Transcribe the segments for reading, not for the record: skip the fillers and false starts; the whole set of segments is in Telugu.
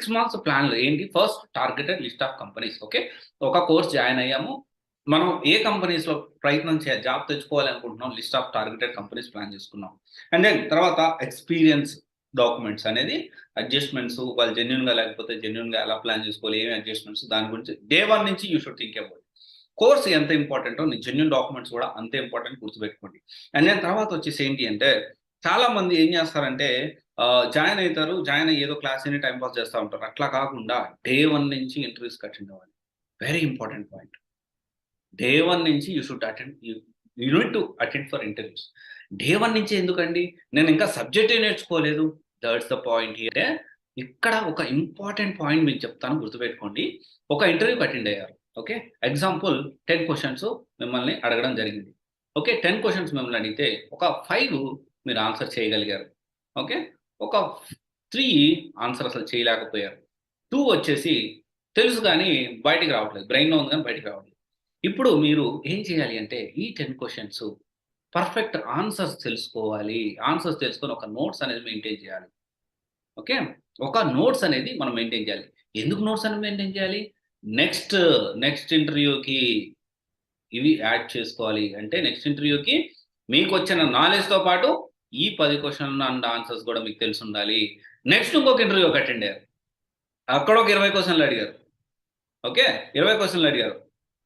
6 మంత్స్ ప్లాన్‌లో ఏంటి first targeted list of companies. Okay. ఒక కోర్స్ జాయిన్ అయ్యాము. మనం ఏ కంపెనీస్‌లో జాబ్ తెచ్చుకోవాలి అనుకుంటున్నాం. List of targeted companies plan చేసుకున్నాం. అండ్ దెన్ తర్వాత ఎక్స్‌పీరియన్స్ డాక్యుమెంట్స్ అనేది అడ్జస్ట్‌మెంట్స్ వాళ్ళు జెన్యూన్‌గా లేకపోతే జెన్యూన్‌గా ఎలా ప్లాన్ చేసుకోవాలి, ఏమేమి అడ్జస్ట్‌మెంట్స్ దాని గురించి డే 1 నుంచి you should think about. Course ఎంత ఇంపార్టెంటో జెన్యూన్ డాక్యుమెంట్స్ కూడా అంతే ఇంపార్టెంట్ గుర్తుపెట్టుకోండి. అండ్ దెన్ తర్వాత వచ్చేసి ఏంటి అంటే చాలా మంది ఏం చేస్తారంటే జాయిన్ అయితారు. జాయిన్ అయ్యి ఏదో క్లాస్ విని టైమ్ పాస్ చేస్తా ఉంటారు. అట్లా కాకుండా డే 1 నుంచి ఇంటర్వ్యూస్‌కి అటెండ్ అవ్వాలి. Very important point. డే 1 నుంచి you should attend you need to attend for interviews. Day 1 నుంచే ఎందుకండి? నేను ఇంకా సబ్జెక్టే నేర్చుకోలేదు. That's the point here. ఇక్కడ ఒక ఇంపార్టెంట్ పాయింట్ మీకు చెప్తాను గుర్తుపెట్టుకోండి. ఒక ఇంటర్వ్యూకి అటెండ్ అయ్యారు. ఓకే. ఎగ్జాంపుల్ 10 క్వెషన్స్ మిమ్మల్ని అడగడం జరిగింది. ఓకే. 10 క్వెషన్స్ మిమ్మల్ని అడిగితే ఒక 5 మీరు ఆన్సర్ చేయగలిగారు. ఓకే. ఒక 3 ఆన్సర్ అసలు చేయలేకపోయారు. 2 వచ్చేసి తెలుసు గానీ బయటికి రావట్లేదు. బ్రెయిన్‌లో ఉంది గానీ బయటికి రావట్లేదు. ఇప్పుడు మీరు ఏం చేయాలి అంటే ఈ 10 క్వెషన్స్ పర్ఫెక్ట్ ఆన్సర్స్ తెలుసుకోవాలి. ఆన్సర్స్ తెలుసుకొని ఒక నోట్స్ అనేది మెయింటైన్ చేయాలి. ఓకే. ఒక నోట్స్ అనేది మనం మెయింటైన్ చేయాలి. ఎందుకు నోట్స్ అనేది మెయింటైన్ చేయాలి? నెక్స్ట్, నెక్స్ట్ ఇంటర్వ్యూకి ఇవి యాడ్ చేసుకోవాలి. అంటే నెక్స్ట్ ఇంటర్వ్యూకి మీకొచ్చిన నాలెడ్జ్‌తో పాటు ఈ 10 క్వెషన్ అండ్ ఆన్సర్స్ గూడా మీకు తెలిసుండాలి. నెక్స్ట్ ఇంకొక ఇంటర్వ్యూకి అటెండ్ అయ్యారు. అక్కడ ఒక 20 క్వెషన్‌లు అడిగారు. ఓకే. 20 క్వెషన్‌లు అడిగారు.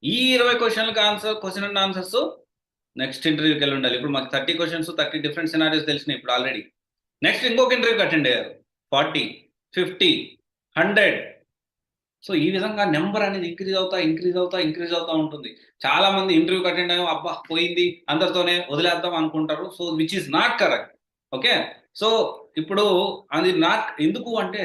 ఈ 20 క్వెషన్‌లకి క్వెషన్ అండ్ ఆన్సర్స్ నెక్స్ట్ ఇంటర్వ్యూకెళ్ళి ఉండాలి. ఇప్పుడు మాకు 30 క్వెషన్స్, 30 డిఫరెంట్ సినారియోస్ తెలిసినాయి ఇప్పుడు ఆల్రెడీ. నెక్స్ట్ ఇంకొక ఇంటర్వ్యూకి అటెండ్ అయ్యారు. 40, 50, 100 సో, ఈ విధంగా నంబర్ అనేది ఇంక్రీజ్ అవుతా ఉంటుంది. చాలా మంది ఇంటర్వ్యూకి అటెండ్ అయ్యాం. అబ్బా! పోయింది అందరితోనే వదిలేద్దాం అనుకుంటారు. So, which is not correct. Okay. So, ఇప్పుడు అది నాట్ ఎందుకు అంటే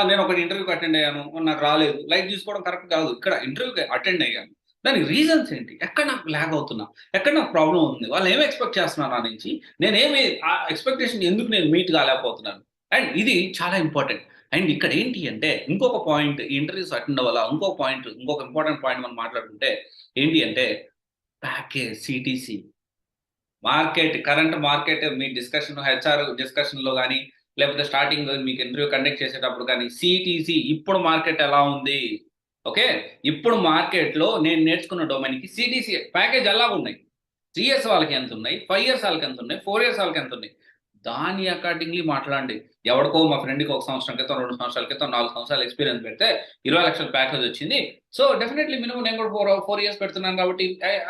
నేను ఒకటి ఇంటర్వ్యూకి అటెండ్ అయ్యాను. నాకు రాలేదు. లైట్ తీసుకోవడం కరెక్ట్ కాదు. ఇక్కడ ఇంటర్వ్యూకి అటెండ్ అయ్యాను. దానికి రీజన్స్ ఏంటి? ఎక్కడ నాకు లాగ్ అవుతున్నా? ఎక్కడ నాకు ప్రాబ్లమ్ అవుతుంది? వాళ్ళు ఏమి ఎక్స్‌పెక్ట్ చేస్తున్నారు నా నుంచి? నేనేమి ఆ ఎక్స్‌పెక్టేషన్ ఎందుకు నేను మీట్ కాలేకపోతున్నాను? అండ్ ఇది చాలా ఇంపార్టెంట్. అండ్ ఇక్కడ ఏంటి అంటే ఇంకొక పాయింట్ ఈ ఇంటర్వ్యూస్ అటెండ్ అవ్వాలా ఇంకొక ఇంపార్టెంట్ పాయింట్ మనం మాట్లాడుకుంటే ఏంటి అంటే ప్యాకేజ్ సీటీసీ కరెంట్ మార్కెట్ మీ హెచ్ఆర్ డిస్కషన్‌లో గాని, లేకపోతే స్టార్టింగ్ మీకు ఇంటర్వ్యూ కండక్ట్ చేసేటప్పుడు గాని, సీటీసీ ఇప్పుడు మార్కెట్ ఎలా ఉంది? ఓకే. ఇప్పుడు మార్కెట్‌లో నేను నేర్చుకున్న డొమైన్‌కి సీటీసీ ప్యాకేజ్ ఎలాగున్నాయి? 3 ఇయర్స్ వాళ్ళకి ఎంతున్నయి? 5 ఇయర్స్ వాళ్ళకి ఎంతున్నయి? 4 ఇయర్స్ వాళ్ళకి ఎంతున్నయి? దాని అకార్డింగ్‌లీ మాట్లాడండి. ఎవడికో మా ఫ్రెండ్‌కి 1 సంవత్సరం క్రితం, 2 సంవత్సరాల క్రితం, 4 సంవత్సరాల ఎక్స్‌పీరియన్స్ పెడితే 20,00,000 ప్యాకేజ్ వచ్చింది. సో, డెఫినైట్‌లీ మినిమమ్ నేను కూడా 4 ఇయర్స్ పెడుతున్నాను కాబట్టి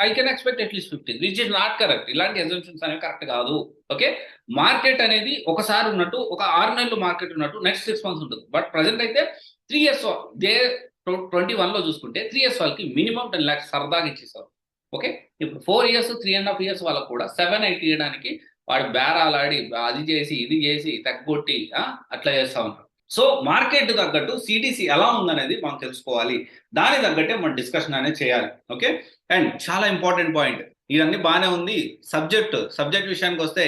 I can expect at least 15 which is not correct. ఇలాంటి అజంప్షన్స్ అనేవి కరెక్ట్ కాదు. ఓకే. మార్కెట్ అనేది ఒకసారి ఉన్నట్టు ఒక 6 నెలలు మార్కెట్ ఉన్నట్టు నెక్స్ట్ 6 మంత్స్ ఉంటుంది. బట్ ప్రెజెంట్ అయితే 3 ఇయర్స్ దే 21లో చూసుకుంటే 3 ఇయర్స్ వాళ్ళకి మినిమమ్ 10,00,000 సరదాగా ఇచ్చేసారు. ఓకే. ఇప్పుడు 4 ఇయర్స్, 3½ ఇయర్స్ వాళ్ళకి కూడా 7, 8 ఇయ్యడానికి వాడు బేరాలాడి అది చేసి, ఇది చేసి తగ్గొట్టి అట్లా చేస్తా ఉంటారు. సో, మార్కెట్ తగ్గట్టు సీటీసీ ఎలా ఉందనేది మనం తెలుసుకోవాలి. దానికి తగ్గట్టే మనం డిస్కషన్ అనేది చేయాలి. ఓకే. అండ్ చాలా ఇంపార్టెంట్ పాయింట్. ఇదన్నీ బానే ఉంది. సబ్జెక్ట్ విషయానికొస్తే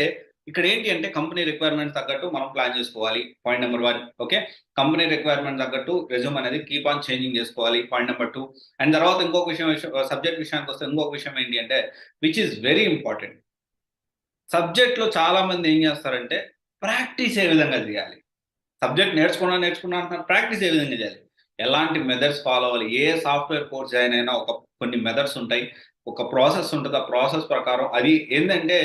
ఇక్కడ ఏంటి అంటే కంపెనీ రిక్వైర్మెంట్స్ తగ్గట్టు మనం ప్లాన్ చేసుకోవాలి. Point number 1. Okay. Company requirement తగ్గట్టు రెజ్యూమ్ అనేది కీప్ ఆన్ చేంజింగ్ చేసుకోవాలి. Point number 2. అండ్ తర్వాత ఇంకొక సబ్జెక్ట్ విషయానికొస్తే ఇంకొక విషయం ఏంటి అంటే విచ్ ఈస్ వెరీ ఇంపార్టెంట్. సబ్జెక్ట్‌లో చాలా మంది ఏం చేస్తారంటే ప్రాక్టీస్ ఏ విధంగా చేయాలి. సబ్జెక్ట్ నేర్చుకున్నా అంటున్నారు. ప్రాక్టీస్ ఏ విధంగా చేయాలి? ఎలాంటి మెథడ్స్ ఫాలో అవ్వాలి? ఏ సాఫ్ట్‌వేర్ కోర్స్ జాయిన్ అయినా కొన్ని మెథడ్స్ ఉంటాయి. ఒక ప్రాసెస్ ఉంటది. ఆ ప్రాసెస్ ప్రకారం అది ఏందంటే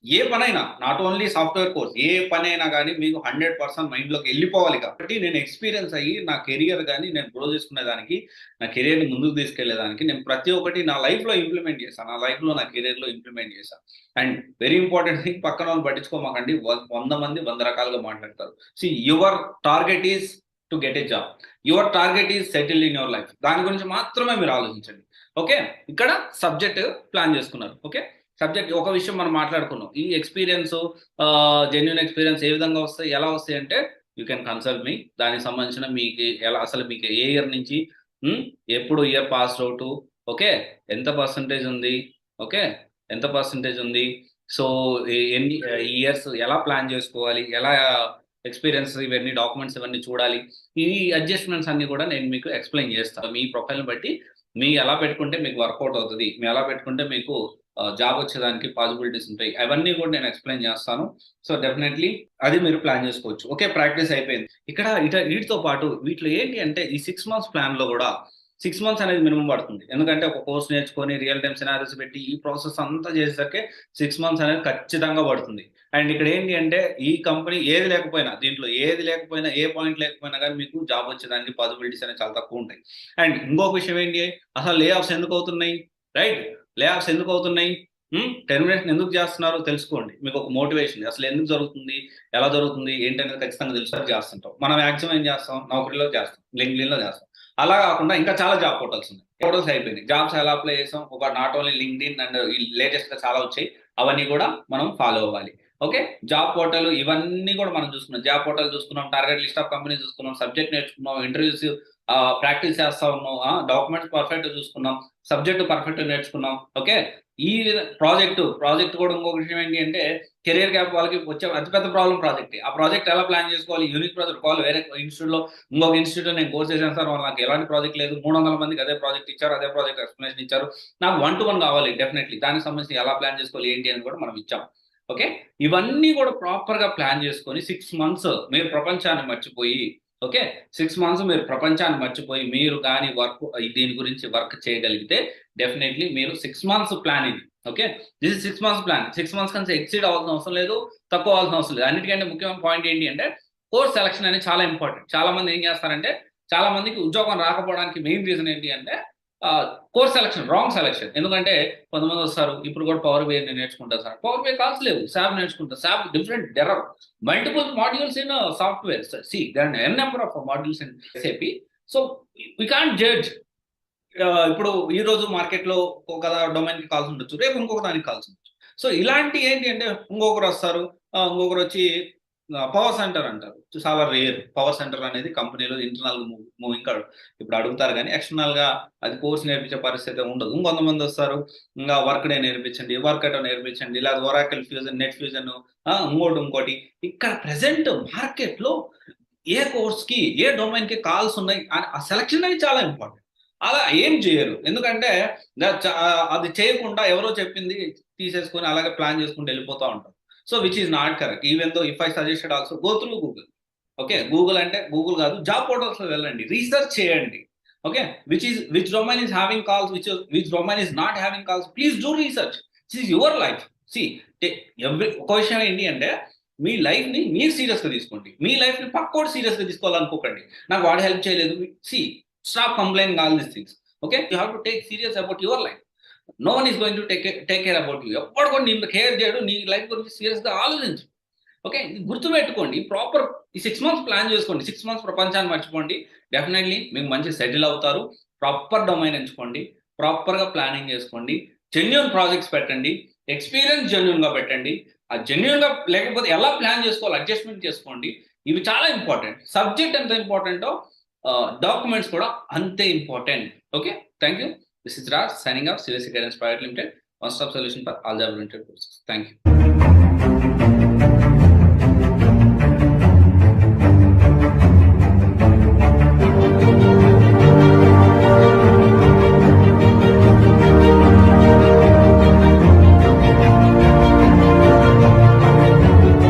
ఏ పనైనా నాట్ ఓన్లీ సాఫ్ట్‌వేర్ కోర్స్ ఏ పనైనా గాని మీకు 100% మైండ్‌లోకి ఎళ్ళిపోవాలి కాబట్టి నేను ఎక్స్‌పీరియన్స్ అయ్యి నా కెరియర్ గాని నేను గ్రో చేసుకునేదానికి, నా కెరియర్‌ని ముందుకు తీసుకెళ్ళేదానికి నేను ప్రతి ఒక్కటి నా లైఫ్‌లో ఇంప్లిమెంట్ చేశాను. నా లైఫ్‌లో నా కెరియర్‌లో ఇంప్లిమెంట్ చేశాను. అండ్ వెరీ ఇంపార్టెంట్ థింగ్ పక్కనోళ్ళని పట్టించుకోమాకండి. 100 మంది 100 రకాలుగా మాట్లాడతారు. Your target is to get a job. Your target is settle in your life. దాని గురించి మాత్రమే మీరు ఆలోచించండి. ఓకే. ఇక్కడ సబ్జెక్ట్ ప్లాన్ చేసుకున్నారు. ఓకే. సబ్జెక్ట్ ఒక విషయం మనం మాట్లాడుకున్నాం. ఈ జెన్యూన్ ఎక్స్‌పీరియన్స్ ఏ విధంగా వస్తాయి? ఎలా వస్తాయి అంటే యూ కెన్ కన్సల్ట్ మీ. దానికి సంబంధించిన మీకు అసలు మీకు ఏ ఇయర్ నుంచి ఎప్పుడు ఇయర్ పాస్డ్ ఔటు ఓకే. ఎంత పర్సెంటేజ్ ఉంది? ఓకే. ఎంత పర్సెంటేజ్ ఉంది? సో, ఎన్ని ఇయర్స్ ఎలా ప్లాన్ చేసుకోవాలి? ఎలా ఎక్స్‌పీరియన్స్ ఇవన్నీ డాక్యుమెంట్స్ ఇవన్నీ చూడాలి. ఈ అడ్జస్ట్‌మెంట్స్ అన్నీ కూడా నేను మీకు ఎక్స్‌ప్లెయిన్ చేస్తాను. మీ ప్రొఫైల్‌ని బట్టి మీ ఎలా పెట్టుకుంటే మీకు వర్కౌట్ అవుతుంది, మీ ఎలా పెట్టుకుంటే మీకు జాబ్ వచ్చేదానికి పాసిబిలిటీస్ ఉంటాయి, అవన్నీ కూడా నేను ఎక్స్ప్లెయిన్ చేస్తాను. సో డెఫినెట్లీ అది మీరు ప్లాన్ చేసుకోవచ్చు. ఓకే, ప్రాక్టీస్ అయిపోయింది. ఇక్కడ వీటితో పాటు వీటిలో ఏంటి అంటే ఈ 6 మంత్స్ ప్లాన్ లో కూడా 6 మంత్స్ అనేది మినిమం పడుతుంది. ఎందుకంటే ఒక కోర్స్ నేర్చుకొని రియల్ టైమ్ సినారియోస్ పెట్టి ఈ ప్రాసెస్ అంతా చేసేసరికి 6 మంత్స్ అనేది ఖచ్చితంగా పడుతుంది. అండ్ ఇక్కడ ఏంటి అంటే ఈ కంపెనీ ఏది లేకపోయినా, దీంట్లో ఏది లేకపోయినా, ఏ పాయింట్ లేకపోయినా కానీ మీకు జాబ్ వచ్చేదానికి పాసిబిలిటీస్ అనేవి చాలా తక్కువ ఉంటాయి. అండ్ ఇంకొక విషయం ఏంటి, అసలు లే ఆఫ్స్ ఎందుకు అవుతున్నాయి, రైట్? లే ఆఫ్స్ ఎందుకు అవుతున్నాయి, టెర్మినేషన్ ఎందుకు చేస్తున్నారు తెలుసుకోండి. మీకు ఒక మోటివేషన్ అసలు ఎందుకు జరుగుతుంది, ఎలా జరుగుతుంది ఏంటి అనేది ఖచ్చితంగా తెలుసు చేస్తుంటాం. మనం మ్యాక్సిమం ఏం చేస్తాం, నౌకరీలో చేస్తాం, లింక్డ్ఇన్లో చేస్తాం. అలా కాకుండా ఇంకా చాలా జాబ్ పోర్టల్స్ ఉన్నాయి. పోర్టల్స్ అయిపోయినాయి, జాబ్స్ ఎలా అప్లై చేసాం, ఒక not only LinkedIn and latest గా చాలా వచ్చాయి, అవన్నీ కూడా మనం ఫాలో అవ్వాలి. ఓకే, జాబ్ పోర్టల్ ఇవన్నీ కూడా మనం చూసుకున్నాం. జాబ్ పోర్టల్ చూసుకున్నాం, టార్గెట్ లిస్ట్ ఆఫ్ కంపెనీ చూసుకున్నాం, సబ్జెక్ట్ నేర్చుకున్నాం, ఇంటర్వ్యూస్ ప్రాక్టీస్ చేస్తా ఉన్నాం, డాక్యుమెంట్స్ పర్ఫెక్ట్ చూసుకున్నాం, సబ్జెక్ట్ పర్ఫెక్ట్ నేర్చుకున్నాం. ఓకే, ఈ ప్రాజెక్ట్ కూడా ఇంకొక విషయం ఏంటి అంటే కెరియర్ గ్యాప్ వాళ్ళకి వచ్చే అతిపెద్ద ప్రాబ్లం ప్రాజెక్ట్. ఆ ప్రాజెక్ట్ ఎలా ప్లాన్ చేసుకోవాలి, యూనిక్ ప్రాజెక్ట్ కావాలి. వేరే ఇన్స్టిట్యూట్ లో ఇంకొక ఇన్స్టిట్యూట్ నేను కోర్స్ చేశాను సార్, నాకు ఎలాంటి ప్రాజెక్ట్ లేదు, 300 మందికి అదే ప్రాజెక్ట్ ఇచ్చారు, అదే ప్రాజెక్ట్ ఎక్స్ప్లెనేషన్ ఇచ్చారు, నాకు 1-to-1 కావాలి. డెఫినెట్లీ దానికి సంబంధించి ఎలా ప్లాన్ చేసుకోవాలి ఏంటి అని కూడా మనం ఇచ్చాం. ఓకే, ఇవన్నీ కూడా ప్రాపర్ గా ప్లాన్ చేసుకొని 6 మంత్స్ మీరు ప్రపంచాన్ని మర్చిపోయి, ఓకే 6 మంత్స్ మీరు ప్రపంచాన్ని మర్చిపోయి మీరు కానీ దీని గురించి వర్క్ చేయగలిగితే డెఫినెట్లీ మీరు 6 మంత్స్ ప్లాన్ ఇది. Okay, this is 6 months plan. 6 months కంటే ఎక్సీడ్ అవ్వాల్సిన అవసరం లేదు, తక్కువ అవ్వాల్సిన అవసరం లేదు. అన్నిటికంటే ముఖ్యమైన పాయింట్ ఏంటి అంటే కోర్స్ సెలక్షన్ అనేది చాలా ఇంపార్టెంట్. చాలా మంది ఏం చేస్తారంటే, చాలా మందికి ఉద్యోగం రాకపోవడానికి మెయిన్ రీజన్ ఏంటి అంటే కోర్స్ సెలక్షన్, రాంగ్ సెలక్షన్. ఎందుకంటే కొంతమంది వస్తారు, ఇప్పుడు కూడా పవర్ బి నేను నేర్చుకుంటాను సార్, పవర్ బి కాల్స్ లేవు, శాప్ నేర్చుకుంటా, SAP different there are multiple modules in software. See there are N number of modules in SAP. So we can't judge. ఇప్పుడు ఈ రోజు మార్కెట్ లో ఒక డొమైన్ కి కాల్స్ ఉండొచ్చు, రేపు ఇంకొక దానికి కాల్స్ ఉండొచ్చు. సో ఇలాంటి ఏంటి అంటే ఇంకొకరు వస్తారు, ఇంకొకరు వచ్చి పవర్ సెంటర్ అంటారు. చాలా రేర్. పవర్ సెంటర్ అనేది కంపెనీలో ఇంటర్నల్ మూవింగ్ ఇప్పుడు అడుగుతారు, కానీ ఎక్స్టర్నల్ గా అది కోర్స్ నేర్పించే పరిస్థితి ఉండదు. ఇంకొంతమంది వస్తారు, ఇంకా వర్క్ డే నేర్పించండి, వర్క్ అటో నేర్పించండి, లేదా ఒరాకిల్ ఫ్యూజన్, నెట్ ఫ్యూజన్, ఇంకోటి. ఇక్కడ ప్రెసెంట్ మార్కెట్ లో ఏ కోర్స్ కి, ఏ డొమైన్ కి కాల్స్ ఉన్నాయి, ఆ సెలక్షన్ అనేది చాలా ఇంపార్టెంట్. అలా ఏం చేయరు, ఎందుకంటే అది చేయకుండా ఎవరో చెప్పింది తీసేసుకొని అలాగే ప్లాన్ చేసుకుంటూ వెళ్ళిపోతూ ఉంటారు. So which is not correct. Even though if I suggested also go through Google. Okay, Google అంటే గూగుల్ కాదు, జాబ్ పోర్టల్స్ లో వెళ్ళండి, రీసెర్చ్ చేయండి. Okay, which domain is having calls, which domain is not having calls, please do research. This is your life. ఒక విషయం ఏంటి అంటే మీ లైఫ్ ని మీరు సీరియస్ గా తీసుకోండి, మీ లైఫ్ ని పక్కోడు సీరియస్ గా తీసుకోవాలనుకోకండి. నాకు వాడు హెల్ప్ చేయలేదు, stop complaining all these things. Okay, you have to take serious about your life. No one is going to take care about you. ఎప్పుడు కూడా నేను కేర్ చేయడు, నీ లైఫ్ గురించి సీరియస్ గా ఆలోచించు. ఓకే, గుర్తుపెట్టుకోండి, ప్రాపర్ ఈ 6 మంత్స్ ప్లాన్ చేసుకోండి. 6 మంత్స్ ప్రపంచాన్ని మర్చిపోండి, డెఫినెట్లీ మీకు మంచి సెటిల్ అవుతారు. ప్రాపర్ డొమైన్ ఎంచుకోండి, ప్రాపర్ గా ప్లానింగ్ చేసుకోండి, జెన్యూన్ ప్రాజెక్ట్స్ పెట్టండి, ఎక్స్పీరియన్స్ జెన్యూన్ గా పెట్టండి. ఆ జెన్యూన్ గా లేకపోతే ఎలా ప్లాన్ చేసుకోవాలి అడ్జస్ట్మెంట్ చేసుకోండి. ఇవి చాలా ఇంపార్టెంట్. సబ్జెక్ట్ ఎంత ఇంపార్టెంటో డాక్యుమెంట్స్ కూడా అంతే important. Okay, thank you. This is Raj signing off, CVC Guidance Private Limited, one stop solution for all job related courses. Thank you.